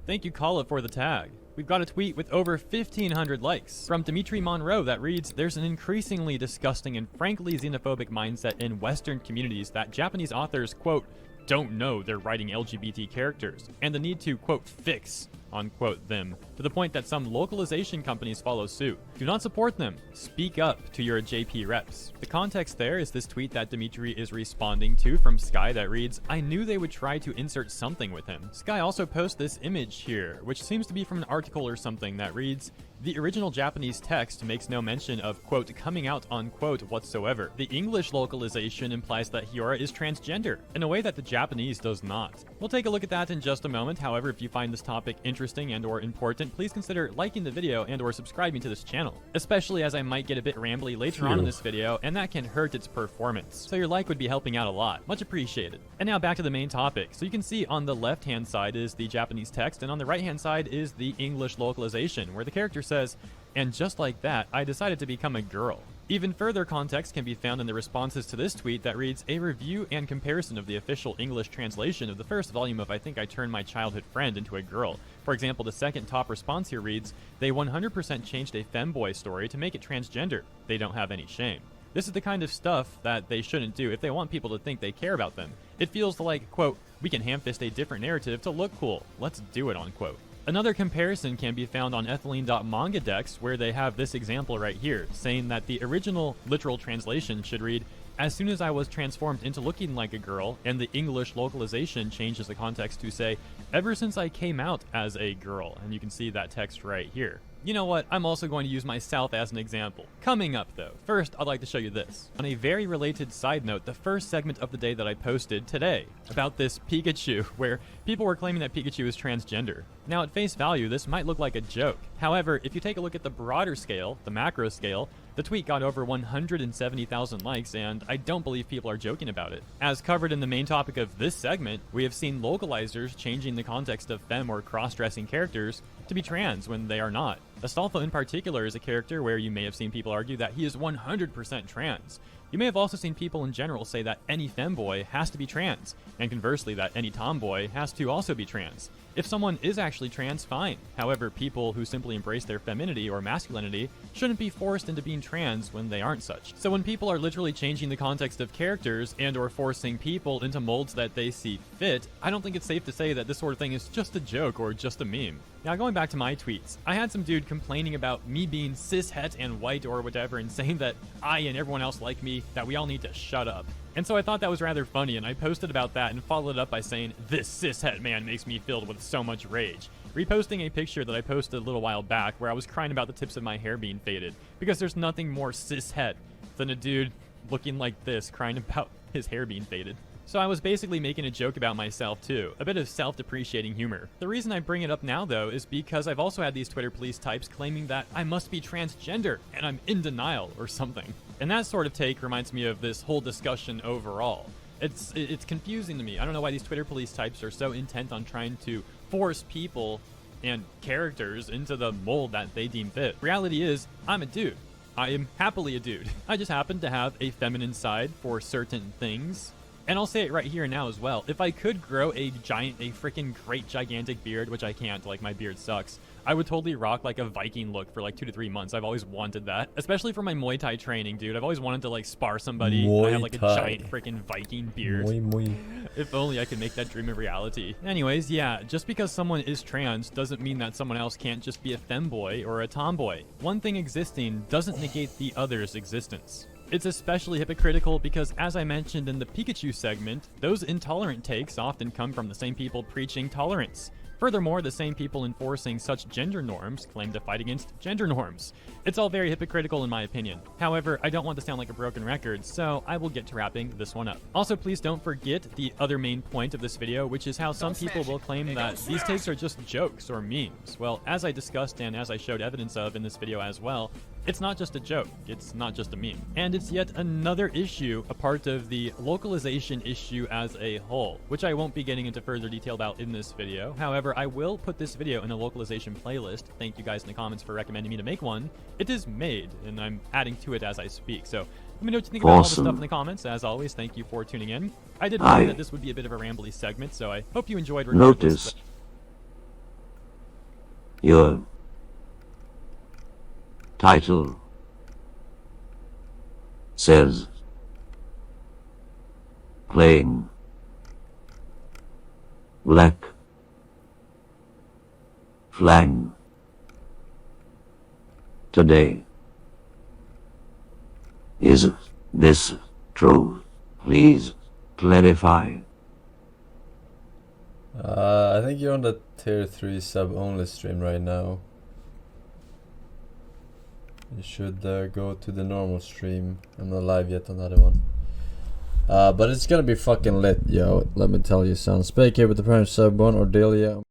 Thank you, Kala, for the tag. We've got a tweet with over 1,500 likes from Dimitri Monroe that reads, "There's an increasingly disgusting and frankly xenophobic mindset in Western communities that Japanese authors, quote, don't know they're writing LGBT characters, and the need to, quote, fix, unquote, them, to the point that some localization companies follow suit. Do not support them. Speak up to your JP reps." The context there is this tweet that Dimitri is responding to from Sky that reads, "I knew they would try to insert something with him." Sky also posts this image here, which seems to be from an article or something that reads, "The original Japanese text makes no mention of, quote, coming out, unquote, whatsoever. The English localization implies that Hyora is transgender, in a way that the Japanese does not." We'll take a look at that in just a moment. However, if you find this topic interesting and or important, please consider liking the video and or subscribing to this channel, especially as I might get a bit rambly later on in this video, and that can hurt its performance. So your like would be helping out a lot. Much appreciated. And now back to the main topic. So you can see on the left-hand side is the Japanese text, and on the right-hand side is the English localization, where the character says, "And just like that, I decided to become a girl." Even further context can be found in the responses to this tweet that reads, "A review and comparison of the official English translation of the first volume of I Think I Turned My Childhood Friend Into a Girl." For example, the second top response here reads, "They 100% changed a femboy story to make it transgender. They don't have any shame." This is the kind of stuff that they shouldn't do if they want people to think they care about them. It feels like, quote, "We can ham-fist a different narrative to look cool. Let's do it," unquote. Another comparison can be found on ethylene.mangadex, where they have this example right here, saying that the original literal translation should read, "As soon as I was transformed into looking like a girl," and the English localization changes the context to say, "Ever since I came out as a girl," and you can see that text right here. You know what, I'm also going to use myself as an example. Coming up though, first I'd like to show you this. On a very related side note, the first segment of the day that I posted today about this Pikachu, where people were claiming that Pikachu is transgender. Now at face value, this might look like a joke. However, if you take a look at the broader scale, the macro scale, the tweet got over 170,000 likes, and I don't believe people are joking about it. As covered in the main topic of this segment, we have seen localizers changing the context of femme or cross-dressing characters to be trans when they are not. Astolfo in particular is a character where you may have seen people argue that he is 100% trans. You may have also seen people in general say that any femboy has to be trans, and conversely that any tomboy has to also be trans. If someone is actually trans, fine. However, people who simply embrace their femininity or masculinity shouldn't be forced into being trans when they aren't such. So when people are literally changing the context of characters and or forcing people into molds that they see fit, I don't think it's safe to say that this sort of thing is just a joke or just a meme. Now going back to my tweets, I had some dude complaining about me being cis-het and white or whatever and saying that I and everyone else like me, that we all need to shut up. And so I thought that was rather funny, and I posted about that and followed it up by saying, "This cis-het man makes me filled with so much rage," reposting a picture that I posted a little while back where I was crying about the tips of my hair being faded, because there's nothing more cis-het than a dude looking like this crying about his hair being faded. So I was basically making a joke about myself too, a bit of self-depreciating humor. The reason I bring it up now though is because I've also had these Twitter police types claiming that I must be transgender and I'm in denial or something. And that sort of take reminds me of this whole discussion overall. It's confusing to me. I don't know why these Twitter police types are so intent on trying to force people and characters into the mold that they deem fit. Reality is, I'm a dude. I am happily a dude. I just happen to have a feminine side for certain things. And I'll say it right here and now as well. If I could grow a freaking great gigantic beard, which I can't, like my beard sucks, I would totally rock like a Viking look for like 2 to 3 months. I've always wanted that, especially for my Muay Thai training, dude. I've always wanted to like spar somebody. I have like a giant freaking Viking beard. If only I could make that dream a reality. Anyways, yeah, just because someone is trans doesn't mean that someone else can't just be a femboy or a tomboy. One thing existing doesn't negate the other's existence. It's especially hypocritical because, as I mentioned in the Pikachu segment, those intolerant takes often come from the same people preaching tolerance. Furthermore, the same people enforcing such gender norms claim to fight against gender norms. It's all very hypocritical in my opinion. However, I don't want to sound like a broken record, so I will get to wrapping this one up. Also, please don't forget the other main point of this video, which is how some people will claim that these takes are just jokes or memes. Well, as I discussed and as I showed evidence of in this video as well, it's not just a joke, it's not just a meme. And it's yet another issue, a part of the localization issue as a whole, which I won't be getting into further detail about in this video. However, I will put this video in a localization playlist. Thank you guys in the comments for recommending me to make one. It is made, and I'm adding to it as I speak. So let me know what you think about all the stuff in the comments. As always, thank you for tuning in. I did warn that this would be a bit of a rambly segment, so I hope you enjoyed regardless. Your title says plain black flag today. Is this true? Please clarify. I think you're on the tier 3 sub only stream right now. You should go to the normal stream. I'm not live yet on the other one. But it's gonna be fucking lit, yo. Let me tell you, son. Spake here with the parent sub 1 or Delia.